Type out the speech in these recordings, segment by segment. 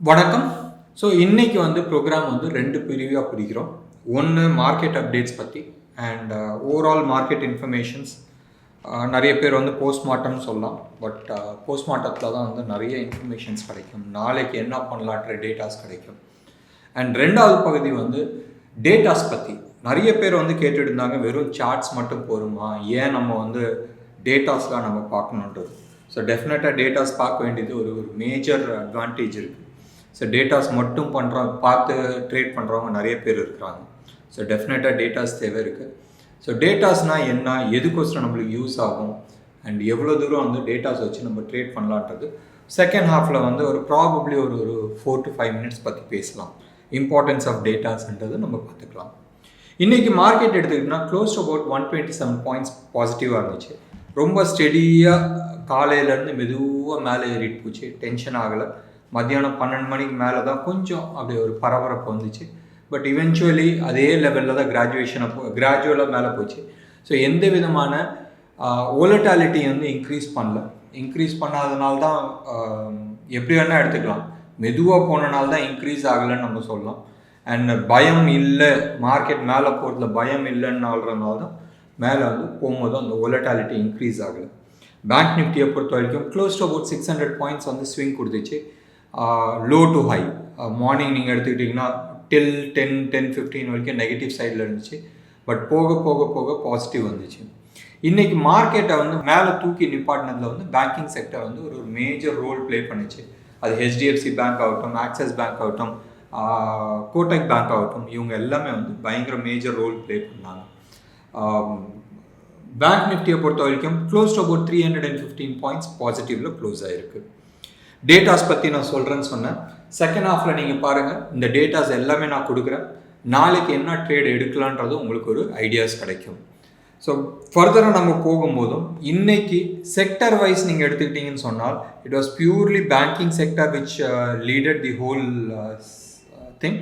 வணக்கம். ஸோ இன்றைக்கி ப்ரோக்ராம் ரெண்டு பிரிவாக பிரிக்கிறோம். ஒன்று மார்க்கெட் அப்டேட்ஸ் பற்றி அண்ட் ஓவரால் மார்க்கெட் இன்ஃபர்மேஷன்ஸ். நிறைய பேர் போஸ்ட்மார்ட்டம்னு சொல்லலாம். பட் போஸ்ட்மார்ட்டத்தில் தான் நிறைய இன்ஃபர்மேஷன்ஸ் கிடைக்கும். நாளைக்கு என்ன பண்ணலான்ற டேட்டாஸ் கிடைக்கும். அண்ட் ரெண்டாவது பகுதி டேட்டாஸ் பற்றி நிறைய பேர் கேட்டுட்டு இருந்தாங்க, வெறும் சார்ட்ஸ் மட்டும் போருமா, ஏன் நம்ம டேட்டாஸ்லாம் நம்ம பார்க்கணுன்றது. ஸோ டெஃபினட்டாக டேட்டாஸ் பார்க்க வேண்டியது ஒரு மேஜர் அட்வான்டேஜ் இருக்குது. ஸோ டேட்டாஸ் மட்டும் பார்த்து ட்ரேட் பண்ணுறவங்க நிறைய பேர் இருக்கிறாங்க. ஸோ டெஃபினட்டாக டேட்டாஸ் தேவை இருக்குது. ஸோ டேட்டாஸ்னால் என்ன, எதுக்கோசரம் நம்மளுக்கு யூஸ் ஆகும் அண்ட் எவ்வளோ தூரம் டேட்டாஸ் வச்சு நம்ம ட்ரேட் பண்ணலான்றது செகண்ட் ஹாஃபில் ஒரு ப்ராபப்ளி ஒரு 4 to 5 minutes பற்றி பேசலாம். இம்பார்ட்டன்ஸ் ஆஃப் டேட்டாஸ்ன்றது நம்ம பார்த்துக்கலாம். இன்றைக்கி மார்க்கெட் எடுத்துக்கிட்டோம்னா க்ளோஸ் அபவுட் 127 points பாசிட்டிவாக இருந்துச்சு. ரொம்ப ஸ்டெடியாக காலையிலேருந்து மெதுவாக மேலே ஏறிட்டு போச்சு. டென்ஷன் ஆகலை. மத்தியானம் 12 மணிக்கு மேலே தான் கொஞ்சம் அப்படியே ஒரு பரபரப்பு வந்துச்சு. பட் இவென்ச்சுவலி அதே லெவலில் தான் கிராஜுவலாக மேலே போச்சு. ஸோ எந்த விதமான வோலட்டாலிட்டி இன்க்ரீஸ் பண்ணல. இன்க்ரீஸ் பண்ணாதனால தான் எப்படி வேணால் எடுத்துக்கலாம். மெதுவாக போனனால தான் இன்க்ரீஸ் ஆகலைன்னு நம்ம சொல்லலாம். அண்ட் பயம் இல்லை, மார்க்கெட் மேலே போகிறதுல பயம் இல்லைன்னால்றதுனால தான் மேலே போகும்போது அந்த வோலட்டாலிட்டி இன்க்ரீஸ் ஆகலை. பேங்க் நிஃப்டியை பொறுத்த வரைக்கும் close to about 600 points swing கொடுத்துச்சு. Low to high. மார்னிங் நீங்கள் எடுத்துக்கிட்டிங்கன்னா டில் 10-15 வரைக்கும் நெகட்டிவ் சைடில் இருந்துச்சு. பட் போக போக போக பாசிட்டிவ் வந்துச்சு. இன்றைக்கி மார்க்கெட்டை மேலே தூக்கி நிப்பாட்டினதில் பேங்கிங் செக்டர் ஒரு மேஜர் ரோல் ப்ளே பண்ணிச்சு. அது ஹெச்டிஎஃப்சி பேங்க் ஆகட்டும், ஆக்சிஸ் பேங்க் ஆகட்டும், கோட்டக் பேங்க் ஆகட்டும், இவங்க எல்லாமே பயங்கர மேஜர் ரோல் ப்ளே பண்ணாங்க. பேங்க் நிஃப்டியை பொறுத்த வரைக்கும் க்ளோஸ் டு அபவுட் 315 points பாசிட்டிவில் க்ளோஸ் ஆகிருக்கு. டேட்டாஸ் பற்றி நான் சொல்கிறேன்னு சொன்னேன். செகண்ட் ஹாஃபில் நீங்கள் பாருங்கள், இந்த டேட்டாஸ் எல்லாமே நான் கொடுக்குறேன். நாளைக்கு என்ன ட்ரேட் எடுக்கலான்றது உங்களுக்கு ஒரு ஐடியாஸ் கிடைக்கும். ஸோ ஃபர்தராக நம்ம போகும்போதும் இன்றைக்கி செக்டர் வைஸ் நீங்கள் எடுத்துக்கிட்டிங்கன்னு சொன்னால் it was purely banking sector which led the whole thing.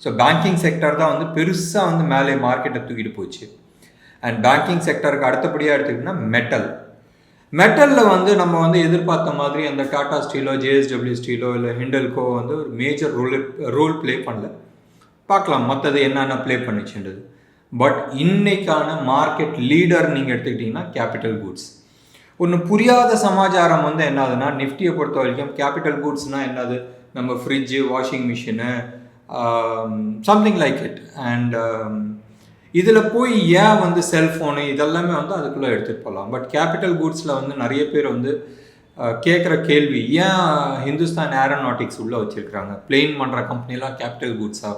So banking sector தான் பெருசாக மேலே மார்க்கெட்டை தூக்கிட்டு போச்சு. அண்ட் பேங்கிங் செக்டருக்கு அடுத்தபடியாக எடுத்துக்கிட்டிங்கன்னா மெட்டலில் நம்ம எதிர்பார்த்த மாதிரி அந்த டாடா ஸ்டீலோ, ஜேஎஸ்டபிள்யூ ஸ்டீலோ இல்லை ஹிண்டல்கோ ஒரு மேஜர் ரோல் ப்ளே பண்ணல. பார்க்கலாம் மற்றது என்னென்ன ப்ளே பண்ணிச்சுன்றது. பட் இன்னைக்கான மார்க்கெட் லீடர் நீங்கள் எடுத்துக்கிட்டிங்கன்னா கேபிட்டல் குட்ஸ். ஒன்று புரியாத சமாச்சாரம் என்னதுன்னா, நிஃப்டியை பொறுத்த வரைக்கும் கேபிட்டல் குட்ஸ்னால் என்னது, நம்ம fridge, washing machine, something like it. And இதில் போய் ஏன் செல்ஃபோனு இதெல்லாமே அதுக்குள்ளே எடுத்துகிட்டு போகலாம். பட் கேபிட்டல் குட்ஸில் நிறைய பேர் கேட்குற கேள்வி, ஏன் ஹிந்துஸ்தான் ஏரோநாட்டிக்ஸ் உள்ளே வச்சுருக்கிறாங்க, பிளெயின் பண்ணுற கம்பெனிலாம் கேபிட்டல் குட்ஸாக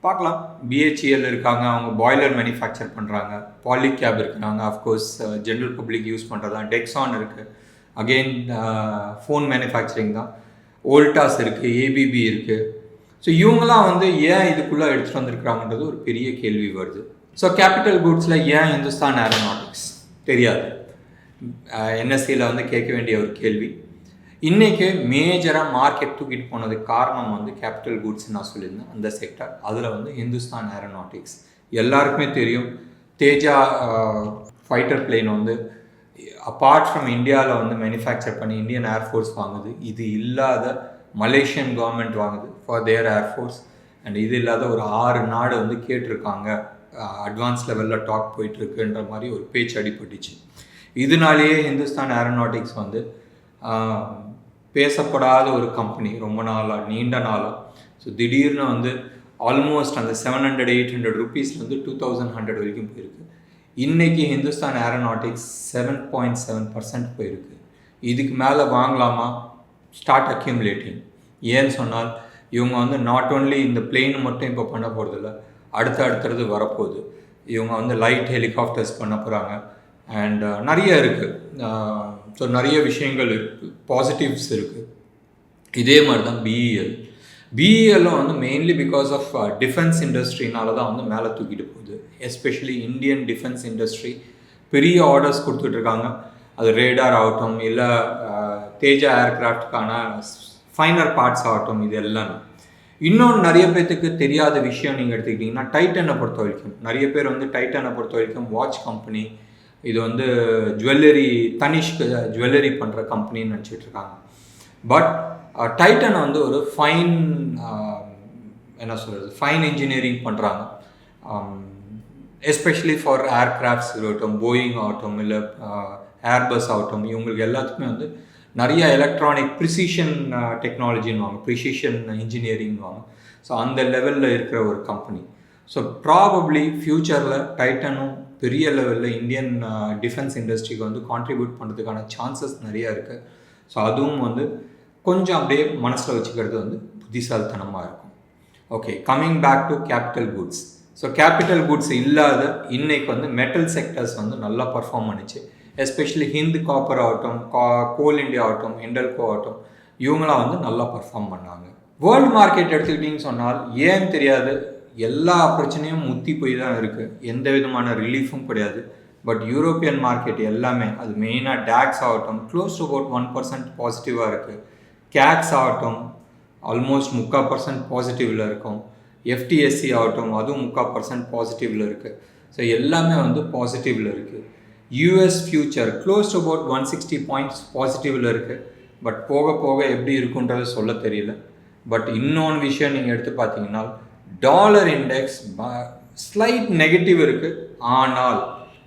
பார்க்கலாம். பிஹெச்இஎல் இருக்காங்க, அவங்க பாய்லர் மேனுஃபேக்சர் பண்ணுறாங்க. பாலிகேப் இருக்கிறாங்க, அஃப்கோர்ஸ் ஜென்ரல் பப்ளிக் யூஸ் பண்ணுறது தான். டெக்ஸான் இருக்குது, அகெயின் ஃபோன் மேனுஃபேக்சரிங் தான். ஓல்டாஸ் இருக்குது, ஏபிபி இருக்குது. ஸோ இவங்களாம் ஏன் இதுக்குள்ளே எடுத்துகிட்டு வந்திருக்கிறாங்கன்றது ஒரு பெரிய கேள்வி வருது. ஸோ கேபிட்டல் குட்ஸில் ஏன் ஹிந்துஸ்தான் ஏரோநாட்டிக்ஸ் தெரியாது, என்எஸ்சியில் கேட்க வேண்டிய ஒரு கேள்வி. இன்றைக்கி மேஜராக மார்க்கெட் தூக்கிட்டு போனதுக்கு காரணம் கேபிட்டல் குட்ஸ் நான் சொல்லியிருந்தேன். அந்த செக்டர் அதில் ஹிந்துஸ்தான் ஏரோநாட்டிக்ஸ் எல்லாருக்குமே தெரியும். Teja fighter plane apart from இந்தியாவில் மேனுஃபேக்சர் பண்ணி இந்தியன் ஏர்ஃபோர்ஸ் வாங்குது. இது இல்லாத மலேசியன் கவர்மெண்ட் வாங்குது ஃபார் தேர் ஏர்ஃபோர்ஸ். அண்ட் இது இல்லாத ஒரு 6 நாடு கேட்டிருக்காங்க. அட்வான்ஸ் லெவலில் டாக் போயிட்டுருக்குன்ற மாதிரி ஒரு பேச்சு அடிபட்டுச்சு. இதனாலேயே ஹிந்துஸ்தான் ஏரோநாட்டிக்ஸ் பேசப்படாத ஒரு கம்பெனி ரொம்ப நாளாக, நீண்ட நாளாக. ஸோ திடீர்னு ஆல்மோஸ்ட் அந்த 700-800 ரூபீஸ்லேருந்து 2100 வரைக்கும் போயிருக்கு. இன்றைக்கி ஹிந்துஸ்தான் ஏரோநாட்டிக்ஸ் 7.7% போயிருக்கு. இதுக்கு மேலே வாங்கலாமா, ஸ்டார்ட் அக்யூமுலேட்டிங். ஏன்னு சொன்னால் இவங்க நாட் ஓன்லி இந்த பிளெயின் மட்டும் இப்போ பண்ண போகிறதில்ல, அடுத்தடுத்தது வரப்போகுது. இவங்க லைட் ஹெலிகாப்டர்ஸ் பண்ண போகிறாங்க. அண்ட் நிறைய இருக்குது. ஸோ நிறைய விஷயங்கள் இருக்குது, பாசிட்டிவ்ஸ் இருக்குது. இதே மாதிரி தான் பிஇஎல்லும் மெயின்லி பிகாஸ் ஆஃப் டிஃபென்ஸ் இண்டஸ்ட்ரினால தான் மேலே தூக்கிட்டு போகுது. எஸ்பெஷலி இந்தியன் டிஃபென்ஸ் இண்டஸ்ட்ரி பெரிய ஆர்டர்ஸ் கொடுத்துட்ருக்காங்க. அது ரேடார் ஆகட்டும், இல்லை தேஜா ஏர்க்ராஃப்டுக்கான ஃபைனர் பார்ட்ஸ் ஆகட்டும், இது எல்லாமே. இன்னொன்று நிறைய பேர்த்துக்கு தெரியாத விஷயம் நீங்கள் எடுத்துக்கிட்டிங்கன்னா, டைட்டனை பொறுத்த வரைக்கும் நிறைய பேர் டைட்டனை பொறுத்த வரைக்கும் வாட்ச் கம்பெனி, இது ஜுவல்லரி, தனிஷ்க் ஜுவல்லரி பண்ணுற கம்பெனின்னு நினச்சிட்ருக்காங்க. பட் டைட்டன் வந்து ஒரு ஃபைன் என்ன சொல்கிறது ஃபைன் இன்ஜினியரிங் பண்ணுறாங்க. எஸ்பெஷலி ஃபார் ஏர்க்ராஃப்ட்ஸ் இருக்கட்டும், போயிங் ஆகட்டும், இல்லை ஏர்பஸ் ஆகட்டும், இவங்களுக்கு எல்லாத்துக்குமே வந்து நிறைய எலக்ட்ரானிக் ப்ரிசிஷன் டெக்னாலஜின்னு ப்ரிசிஷன் இன்ஜினியரிங் வாங்க. ஸோ அந்த லெவலில் இருக்கிற ஒரு கம்பெனி. ஸோ ப்ராபப்ளி ஃப்யூச்சரில் டைட்டனும் பெரிய லெவலில் இந்தியன் டிஃபென்ஸ் இண்டஸ்ட்ரிக்கு வந்து கான்ட்ரிபியூட் பண்ணுறதுக்கான சான்சஸ் நிறையா இருக்குது. ஸோ அதுவும் வந்து கொஞ்சம் அப்படியே மனசில் வச்சுக்கிறது வந்து புத்திசாலித்தனமாக இருக்கும். Okay, coming back to capital goods. So capital goods இல்லாத இன்னைக்கு வந்து மெட்டல் செக்டர்ஸ் வந்து நல்லா பர்ஃபார்ம் பண்ணிச்சு. எஸ்பெஷலி ஹிந்த் காப்பர் ஆகட்டும், கோல் இண்டியா ஆகட்டும், இண்டல்கோ ஆகட்டும், இவங்களாம் வந்து நல்லா பர்ஃபார்ம் பண்ணாங்க. வேர்ல்டு மார்க்கெட் எடுத்துக்கிட்டிங்கன்னு சொன்னால் ஏன்னு தெரியாது, எல்லா பிரச்சனையும் முத்தி போய் தான் இருக்குது, எந்த விதமான ரிலீஃபும் கிடையாது. பட் யூரோப்பியன் மார்க்கெட் எல்லாமே, அது மெயினாக டாக்ஸ் ஆகட்டும் க்ளோஸ் டு அபவுட் 1% பாசிட்டிவாக இருக்குது. கேக்ஸ் ஆகட்டும் ஆல்மோஸ்ட் 3% பாசிட்டிவில் இருக்கும். எஃப்டிஎஸ்சி ஆகட்டும் அதுவும் 3% பாசிட்டிவில் இருக்குது. ஸோ எல்லாமே வந்து பாசிட்டிவில் இருக்குது. US future close to about 160 points பாசிட்டிவில் இருக்குது. பட் போக போக எப்படி இருக்குன்றது சொல்ல தெரியல. பட் இன்னொன்று விஷயம் நீங்கள் எடுத்து பார்த்தீங்கன்னா டாலர் இண்டெக்ஸ் ஸ்லைட் நெகட்டிவ் இருக்குது. ஆனால்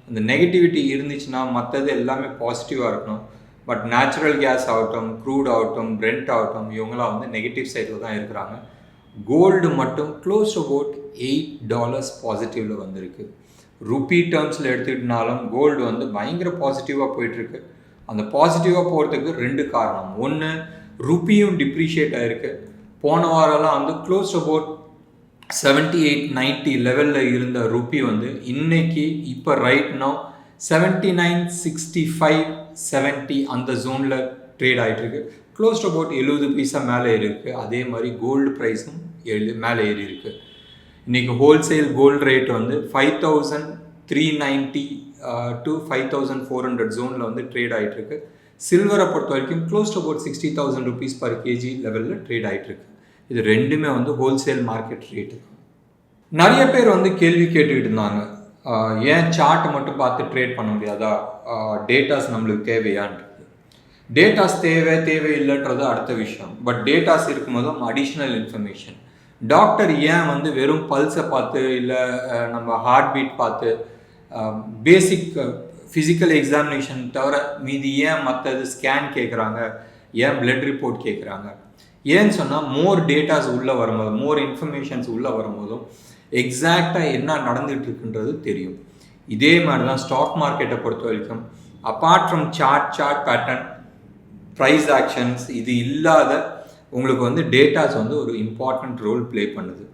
அந்த நெகட்டிவிட்டி இருந்துச்சுன்னா மற்றது எல்லாமே பாசிட்டிவாக இருக்கணும். பட் நேச்சுரல் கேஸ் ஆகட்டும், க்ரூட் ஆகட்டும், பிரெண்ட் ஆகட்டும், இவங்களாம் வந்து நெகட்டிவ் சைடில் தான் இருக்கிறாங்க. கோல்டு மட்டும் க்ளோஸ் டு அபவுட் $8 பாசிட்டிவில் வந்திருக்கு. ருப்பி டேர்ம்ஸில் எடுத்துக்கிட்டனாலும் கோல்டு வந்து பயங்கர பாசிட்டிவாக போயிட்டுருக்கு. அந்த பாசிட்டிவாக போகிறதுக்கு 2 காரணம். ஒன்று, ருப்பியும் டிப்ரிஷியேட் ஆகிருக்கு. போன வாரம்லாம் வந்து க்ளோஸ் டு அபவுட் 78-90 லெவலில் இருந்த ருப்பி வந்து இன்னைக்கு இப்போ ரைட் நவ் 79-65-70 அந்த ஜோனில் ட்ரேட் ஆகிட்டுருக்கு. க்ளோஸ் டு அபவுட் 70 பைசா மேலே ஏறிருக்கு. அதே மாதிரி கோல்டு ப்ரைஸும் மேலே ஏறி இருக்குது. இன்றைக்கி ஹோல்சேல் கோல்டு ரேட் வந்து 5390 to 5400 ஜோனில் வந்து ட்ரேட் ஆகிட்டுருக்கு. சில்வரை பொறுத்த வரைக்கும் close to about 60,000 rupees per kg லெவலில் ட்ரேட் ஆகிட்டுருக்கு. இது ரெண்டுமே வந்து ஹோல்சேல் மார்க்கெட் ரேட்டு. நிறைய பேர் வந்து கேள்வி கேட்டுக்கிட்டு இருந்தாங்க, ஏன் சார்ட் மட்டும் பார்த்து ட்ரேட் பண்ண முடியாதா, டேட்டாஸ் நம்மளுக்கு தேவையான்றது. டேட்டாஸ் தேவையில்லைன்றது அடுத்த விஷயம். பட் டேட்டாஸ் இருக்கும்போதும் அடிஷ்னல் இன்ஃபர்மேஷன். டாக்டர் ஏன் வந்து வெறும் பல்ஸை பார்த்து இல்லை நம்ம ஹார்ட் பீட் பார்த்து பேசிக் ஃபிசிக்கல் எக்ஸாமினேஷன் தவிர மீதி ஏன் மற்றது ஸ்கேன் கேட்குறாங்க, ஏன் பிளட் ரிப்போர்ட் கேட்குறாங்க? ஏன்னு சொன்னால் மோர் டேட்டாஸ் உள்ளே வரும்போது, மோர் இன்ஃபர்மேஷன்ஸ் உள்ளே வரும்போதும் எக்ஸாக்டாக என்ன நடந்துகிட்டு இருக்குன்றது தெரியும். இதே மாதிரி தான் ஸ்டாக் மார்க்கெட்டை பொறுத்த வரைக்கும் apart from chart pattern, price actions, இது இல்லாத உங்களுக்கு வந்து டேட்டாஸ் வந்து ஒரு இம்பார்ட்டண்ட் ரோல் ப்ளே பண்ணுது.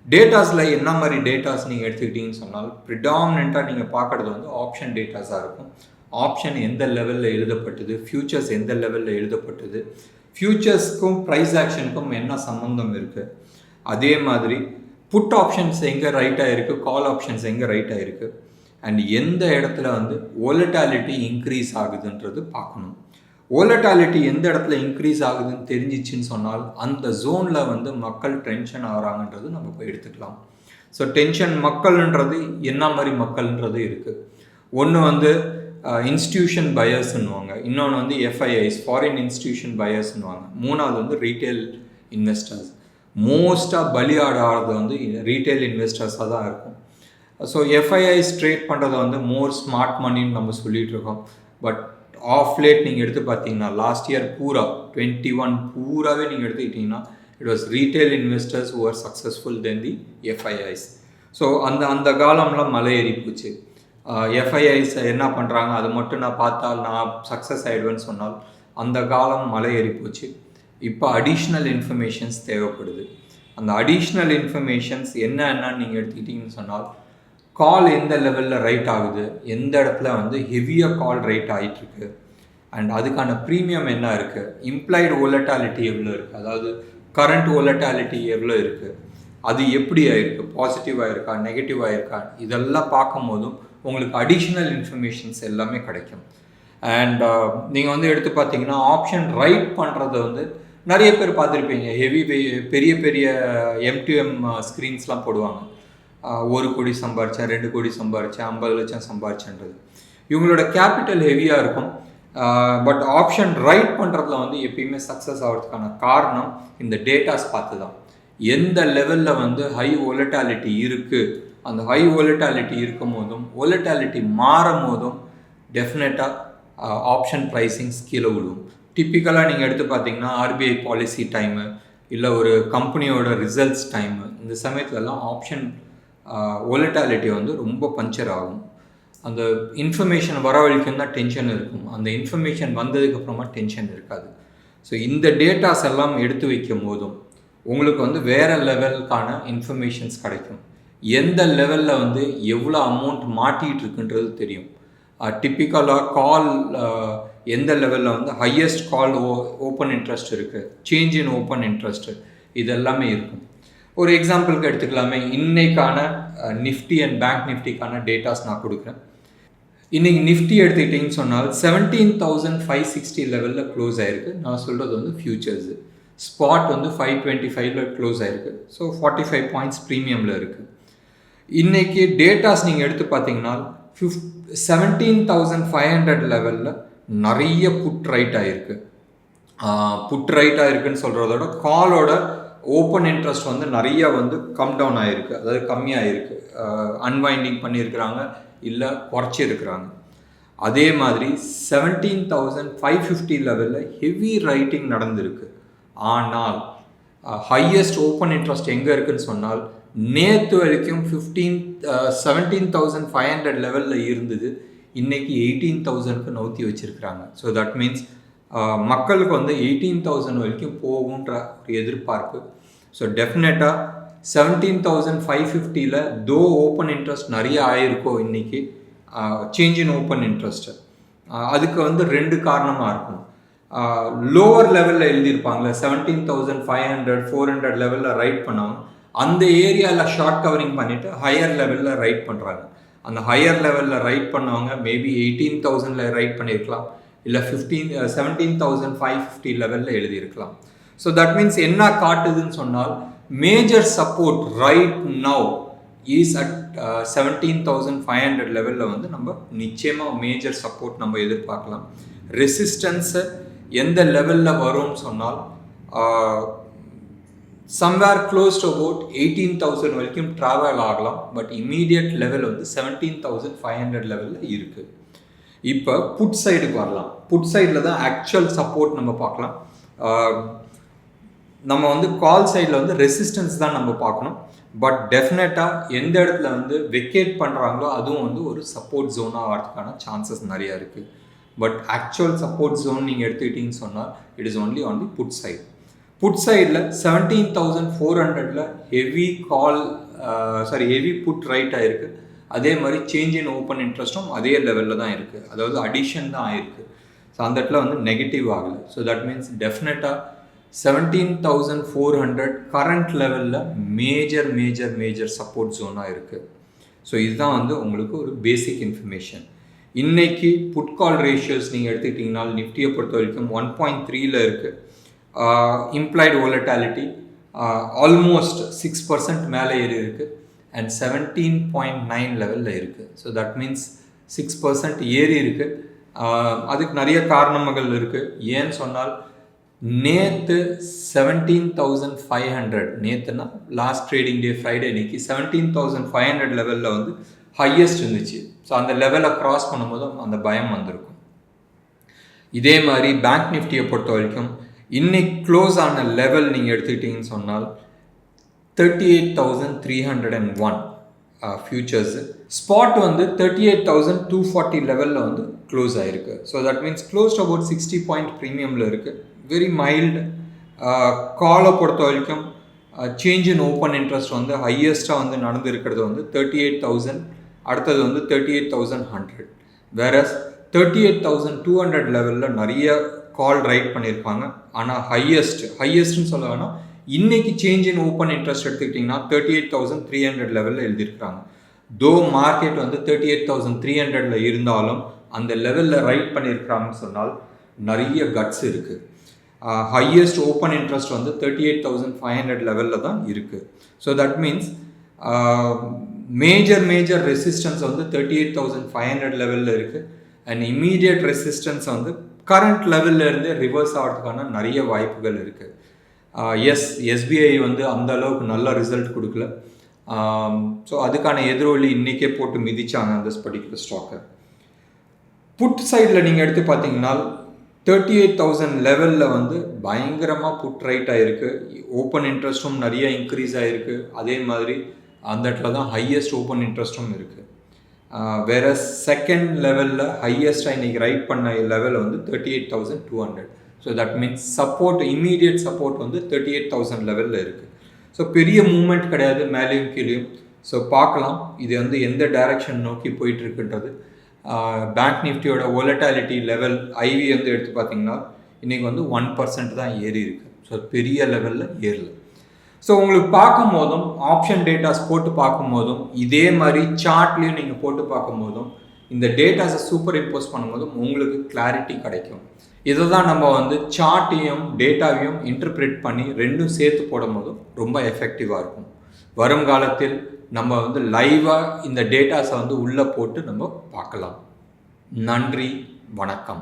டேட்டாஸில் என்ன மாதிரி டேட்டாஸ் நீங்கள் எடுத்துக்கிட்டீங்கன்னு சொன்னால் ப்ரிடாமினெண்ட்டாக நீங்கள் பார்க்குறது வந்து ஆப்ஷன் டேட்டாஸாக இருக்கும். ஆப்ஷன் எந்த லெவலில் எழுதப்பட்டது, ஃபியூச்சர்ஸ் எந்த லெவலில் எழுதப்பட்டது, ஃபியூச்சர்ஸ்க்கும் ப்ரைஸ் ஆக்ஷனுக்கும் என்ன சம்மந்தம் இருக்குது, அதே மாதிரி புட் ஆப்ஷன்ஸ் எங்கே ரைட்டாக இருக்குது, கால் ஆப்ஷன்ஸ் எங்கே ரைட்டாக இருக்குது, அண்ட் எந்த இடத்துல வந்து வோலட்டாலிட்டி இன்க்ரீஸ் ஆகுதுன்றது பார்க்கணும். வோலட்டாலிட்டி எந்த இடத்துல இன்க்ரீஸ் ஆகுதுன்னு தெரிஞ்சிச்சின்னு சொன்னால் அந்த ஜோனில் வந்து மக்கள் டென்ஷன் ஆகிறாங்கன்றது நம்ம போய் எடுத்துக்கலாம். ஸோ டென்ஷன் மக்கள்ன்றது என்ன மாதிரி மக்கள்ன்றது இருக்குது. ஒன்று வந்து இன்ஸ்டியூஷன் பயர்ஸ்ன்னுவாங்க, இன்னொன்று வந்து எஃப்ஐஐஸ் ஃபாரின் இன்ஸ்டியூஷன் பயர்ஸ்ன்னுவாங்க, மூணாவது வந்து ரீட்டைல் இன்வெஸ்டர்ஸ். மோஸ்ட்டாக பலியாடாகிறது வந்து ரீட்டைல் இன்வெஸ்டர்ஸாக தான் இருக்கும். ஸோ எஃப்ஐஐஸ் ட்ரேட் பண்ணுறதை வந்து மோர் ஸ்மார்ட் மணின்னு நம்ம சொல்லிகிட்டு இருக்கோம். பட் ஆஃப் லேட் நீங்கள் எடுத்து பார்த்தீங்கன்னா லாஸ்ட் இயர் பூரா 21 பூராவே நீங்கள் எடுத்துக்கிட்டிங்கன்னா it was retail investors who are successful then the FIIs. So அந்த காலம்லாம் மலை ஏறி போச்சு. எஃப்ஐஐஸ் என்ன பண்ணுறாங்க அது மட்டும் நான் பார்த்தால் நான் சக்ஸஸ் ஆகிடுவேன்னு சொன்னால் அந்த காலம் மலை ஏறி போச்சு. இப்போ அடிஷ்னல் இன்ஃபர்மேஷன்ஸ் தேவைப்படுது. அந்த அடிஷ்னல் இன்ஃபர்மேஷன்ஸ் என்னன்னு நீங்கள் எடுத்துக்கிட்டிங்கன்னு சொன்னால் கால் எந்த லெவலில் ரைட் ஆகுது, எந்த இடத்துல வந்து ஹெவியாக கால் ரைட் ஆகிட்டுருக்கு, அண்ட் அதுக்கான ப்ரீமியம் என்ன இருக்குது, இம்ப்ளைடு வோலட்டாலிட்டி எவ்வளோ இருக்குது, அதாவது கரண்ட் வோலட்டாலிட்டி எவ்வளோ இருக்குது, அது எப்படி ஆகிருக்கு, பாசிட்டிவாக இருக்கா நெகட்டிவாக இருக்கா, இதெல்லாம் பார்க்கும் போதும் உங்களுக்கு அடிஷ்னல் இன்ஃபர்மேஷன்ஸ் எல்லாமே கிடைக்கும். அண்ட் நீங்கள் வந்து எடுத்து பார்த்தீங்கன்னா ஆப்ஷன் ரைட் பண்ணுறது வந்து நிறைய பேர் பார்த்துருப்பீங்க. பெரிய பெரிய M2M ஸ்க்ரீன்ஸ்லாம் போடுவாங்க. 1 கோடி சம்பாரிச்சேன், 2 கோடி சம்பாரிச்சேன், 50 லட்சம் சம்பாரிச்சேன்றது. இவங்களோட கேபிட்டல் ஹெவியாக இருக்கும். பட் ஆப்ஷன் ரைட் பண்ணுறதுல வந்து எப்பயுமே சக்ஸஸ் ஆகிறதுக்கான காரணம் இந்த டேட்டாஸ் பார்த்து தான். எந்த லெவலில் வந்து ஹை வோலட்டாலிட்டி இருக்குது, அந்த ஹை வோலட்டாலிட்டி இருக்கும் போதும் வோலட்டாலிட்டி மாறும் போதும் டெஃபினட்டாக ஆப்ஷன் ப்ரைஸிங்ஸ் கீழே விழுவும். டிப்பிக்கலாக நீங்கள் எடுத்து பார்த்தீங்கன்னா ஆர்பிஐ பாலிசி டைமு இல்லை ஒரு கம்பெனியோட ரிசல்ட்ஸ் டைமு, இந்த சமயத்துலலாம் ஆப்ஷன் வோலட்டாலிட்டி வந்து ரொம்ப பஞ்சர் ஆகும். அந்த இன்ஃபர்மேஷன் வர வரைக்கும் தான் டென்ஷன் இருக்கும், அந்த இன்ஃபர்மேஷன் வந்ததுக்கப்புறமா டென்ஷன் இருக்காது. ஸோ இந்த டேட்டாஸ் எல்லாம் எடுத்து வைக்கும் போதும் உங்களுக்கு வந்து வேறு லெவலுக்கான இன்ஃபர்மேஷன்ஸ் கிடைக்கும். எந்த லெவலில் வந்து எவ்வளோ அமௌண்ட் மாட்டிகிட்டு இருக்குன்றது தெரியும். டிப்பிக்கலாக கால் எந்த லெவலில் வந்து ஹையஸ்ட் கால் ஓப்பன் இன்ட்ரெஸ்ட் இருக்குது, சேஞ்ச் இன் ஓப்பன் இன்ட்ரெஸ்ட்டு, இது எல்லாமே இருக்கும். ஒரு எக்ஸாம்பிளுக்கு எடுத்துக்கலாமே, இன்னைக்கான நிஃப்டி அண்ட் பேங்க் நிஃப்டிக்கான டேட்டாஸ் நான் கொடுக்குறேன். இன்றைக்கி நிஃப்டி எடுத்துக்கிட்டிங்கன்னு சொன்னால் 17,560 லெவலில் க்ளோஸ் ஆகிருக்கு. நான் சொல்கிறது வந்து ஃபியூச்சர்ஸு. ஸ்பாட் வந்து 525 க்ளோஸ் ஆகிருக்கு. ஸோ 45 பாயிண்ட்ஸ் ப்ரீமியமில் இருக்குது. இன்றைக்கி டேட்டாஸ் நீங்கள் எடுத்து பார்த்தீங்கன்னா 17,500 லெவலில் நிறைய புட் ரைட் ஆகிருக்கு. புட் ரைட் ஆகிருக்குன்னு சொல்கிறதோட காலோட ஓப்பன் இன்ட்ரெஸ்ட் வந்து நிறையா வந்து கம் டவுன் ஆகிருக்கு, அதாவது கம்மியாகிருக்கு. அன்வைண்டிங் பண்ணியிருக்கிறாங்க இல்லை குறைச்சிருக்கிறாங்க. அதே மாதிரி 17,550 லெவலில் ஹெவி ரைட்டிங் நடந்திருக்கு. ஆனால் ஹையஸ்ட் ஓப்பன் இன்ட்ரெஸ்ட் எங்கே இருக்குதுன்னு சொன்னால் நேற்று வரைக்கும் 17,500 லெவலில் இருந்தது, இன்றைக்கி 18,000க்கு நவுத்தி வச்சுருக்கிறாங்க. ஸோ தட் மீன்ஸ் மக்களுக்கு வந்து 18,000 வரைக்கும் போகுன்ற ஒரு எதிர்பார்ப்பு. ஸோ டெஃபினட்டாக 17,550ல் தோ ஓப்பன் இன்ட்ரெஸ்ட் நிறைய ஆயிருக்கோ இன்றைக்கி சேஞ்ச் இன் ஓப்பன் இன்ட்ரெஸ்ட்டு, அதுக்கு வந்து ரெண்டு காரணமாக இருக்கும். லோவர் லெவலில் எழுதியிருப்பாங்களே 17,500 400 லெவலில் ரைட் பண்ணவங்க அந்த ஏரியாவில் ஷார்ட் கவரிங் பண்ணிவிட்டு ஹையர் லெவலில் ரைட் பண்ணுறாங்க. அந்த ஹையர் லெவலில் ரைட் பண்ணவங்க மேபி 18,000ல் ரைட் பண்ணியிருக்கலாம், இல்லை 17,550 லெவலில் எழுதியிருக்கலாம். ஸோ தட் மீன்ஸ் என்ன காட்டுதுன்னு சொன்னால் major support right now is at 17,500 லெவலில் வந்து நம்ம நிச்சயமாக மேஜர் சப்போர்ட் நம்ம எதிர்பார்க்கலாம். ரெசிஸ்டன்ஸு எந்த லெவலில் வரும்னு சொன்னால் somewhere close to about 18,000 வரைக்கும் ட்ராவல் ஆகலாம். பட் இமீடியட் லெவல் வந்து 17,500 லெவலில் இருக்குது. இப்போ புட் சைடுக்கு வரலாம். புட் சைடில் தான் ஆக்சுவல் சப்போர்ட் நம்ம பார்க்கலாம். நம்ம வந்து கால் சைடில் வந்து ரெசிஸ்டன்ஸ் தான் நம்ம பார்க்கணும். பட் டெஃபினட்டாக எந்த இடத்துல வந்து வெக்கேட் பண்ணுறாங்களோ அதுவும் வந்து ஒரு சப்போர்ட் ஜோனாக ஆகிறதுக்கான சான்சஸ் நிறையா இருக்குது. பட் ஆக்சுவல் சப்போர்ட் ஜோன் நீங்கள் எடுத்துக்கிட்டிங்கன்னு சொன்னால் it is only on the put side. Put சைடில் 17,400ல் ஹெவி ஹெவி புட் ரைட் ஆகிருக்கு. அதே மாதிரி சேஞ்ச் இன் ஓப்பன் இன்ட்ரெஸ்ட்டும் அதே லெவலில் தான் இருக்குது, அதாவது அடிஷன் தான் ஆகிருக்கு. ஸோ அந்த இடத்துல வந்து நெகட்டிவ் ஆகலை. ஸோ தட் மீன்ஸ் டெஃபினட்டாக 17,400 கரண்ட் லெவலில் மேஜர் சப்போர்ட் ஜோனாக இருக்குது. ஸோ இதுதான் வந்து உங்களுக்கு ஒரு பேசிக் இன்ஃபர்மேஷன். இன்றைக்கி புட் கால் ரேஷியோஸ் நீங்கள் எடுத்துக்கிட்டிங்கன்னா நிஃப்டியை பொறுத்த வரைக்கும் 1.3ல் இருக்குது. இம்ப்ளாய்டு வோலட்டாலிட்டி ஆல்மோஸ்ட் 6% மேலே ஏறி இருக்குது அண்ட் 17.9 லெவலில் இருக்குது. ஸோ தட் மீன்ஸ் 6% ஏறி இருக்குது. அதுக்கு நிறைய காரணங்கள் இருக்குது. ஏன்னு சொன்னால் நேற்று 17,500, நேற்றுனா லாஸ்ட் ட்ரேடிங் டே ஃப்ரைடே அன்னைக்கு 17,500 லெவலில் வந்து ஹையஸ்ட் இருந்துச்சு. ஸோ அந்த லெவலை க்ராஸ் பண்ணும்போது அந்த பயம் வந்திருக்கும். இதே மாதிரி பேங்க் நிஃப்டியை பொறுத்த வரைக்கும் இன்னைக்கு க்ளோஸ் ஆன லெவல் நீங்கள் எடுத்துக்கிட்டிங்கன்னு சொன்னால் 38,301 ஃபியூச்சர்ஸு. ஸ்பாட் வந்து 38,240 லெவலில் வந்து க்ளோஸ் ஆகிருக்கு. So that means close about 60 point ப்ரீமியமில் இருக்குது. Very mild. காலை பொறுத்த வரைக்கும் சேஞ்ச் இன் ஓப்பன் இன்ட்ரெஸ்ட் வந்து ஹையஸ்ட்டாக வந்து நடந்து இருக்கிறது வந்து 38,000, அடுத்தது வந்து 38,100. வேறஸ் 38,200 லெவலில் நிறைய கால் ரைட் பண்ணியிருக்காங்க. ஆனால் ஹையஸ்ட்னு சொல்ல வேணாம், இன்றைக்கி சேஞ்ச் இன் ஓப்பன் இன்ட்ரெஸ்ட் எடுத்துக்கிட்டிங்கன்னா 38,300 லெவலில் எழுதியிருக்கிறாங்க. தோ மார்க்கெட் வந்து 38,300ல் இருந்தாலும் அந்த லெவலில் ரைட் பண்ணியிருக்கிறாங்கன்னு சொன்னால் நிறைய கட்ஸ் இருக்குது. ஹையஸ்ட் ஓப்பன் இன்ட்ரெஸ்ட் வந்து 38,500 லெவலில் தான் இருக்குது. So that means major resistance வந்து 38,500 லெவலில் இருக்குது. அண்ட் இமீடியட் ரெசிஸ்டன்ஸ் வந்து கரண்ட் லெவல்ல இருந்து ரிவர்ஸ் ஆகிறதுக்கான நிறைய வாய்ப்புகள் இருக்குது. எஸ்பிஐ வந்து அந்த அளவுக்கு நல்ல ரிசல்ட் கொடுக்கல. ஸோ அதுக்கான எதிரொலி இன்றைக்கே போட்டு மிதிச்சாங்க அந்த பர்டிகுலர் ஸ்டாக்கை. புட் சைடில் நீங்கள் எடுத்து பார்த்தீங்கன்னா 38,000 லெவலில் வந்து பயங்கரமாக புட் ரைட் ஆகிருக்கு. ஓப்பன் இன்ட்ரெஸ்ட்டும் நிறைய இன்க்ரீஸ் ஆகிருக்கு. அதே மாதிரி அந்த இடத்துல தான் ஹையஸ்ட் ஓப்பன் இன்ட்ரெஸ்ட்டும் இருக்குது. வேற செகண்ட் லெவலில் ஹையஸ்ட்டாக இன்றைக்கி ரைட் பண்ண லெவல் வந்து 38,200. So that means support, immediate support வந்து 38,000 லெவலில் இருக்குது. ஸோ பெரிய மூமெண்ட் கிடையாது மேலேயும் கீழேயும். ஸோ பார்க்கலாம் இது வந்து எந்த டைரக்ஷன் நோக்கி போயிட்டுருக்குன்றது. பேங்க் நிஃப்டியோட வோலட்டாலிட்டி லெவல் ஐவி வந்து எடுத்து பார்த்தீங்கன்னா இன்றைக்கி வந்து 1% தான் ஏறி இருக்குது. ஸோ பெரிய லெவலில் ஏறல. ஸோ உங்களுக்கு பார்க்கும் போதும் ஆப்ஷன் டேட்டாஸ் போட்டு பார்க்கும் போதும் இதே மாதிரி சார்ட்லேயும் நீங்கள் போட்டு பார்க்கும் போதும் இந்த டேட்டாஸை சூப்பர் இம்போஸ் பண்ணும்போதும் உங்களுக்கு கிளாரிட்டி கிடைக்கும். இதை தான் நம்ம வந்து சார்ட்டையும் டேட்டாவையும் இன்டர்பிரேட் பண்ணி ரெண்டும் சேர்த்து போடும் போதும் ரொம்ப எஃபெக்டிவாக இருக்கும். வருங்காலத்தில் நம்ம வந்து லைவாக இந்த டேட்டாஸை வந்து உள்ளே போட்டு நம்ம பார்க்கலாம். நன்றி, வணக்கம்.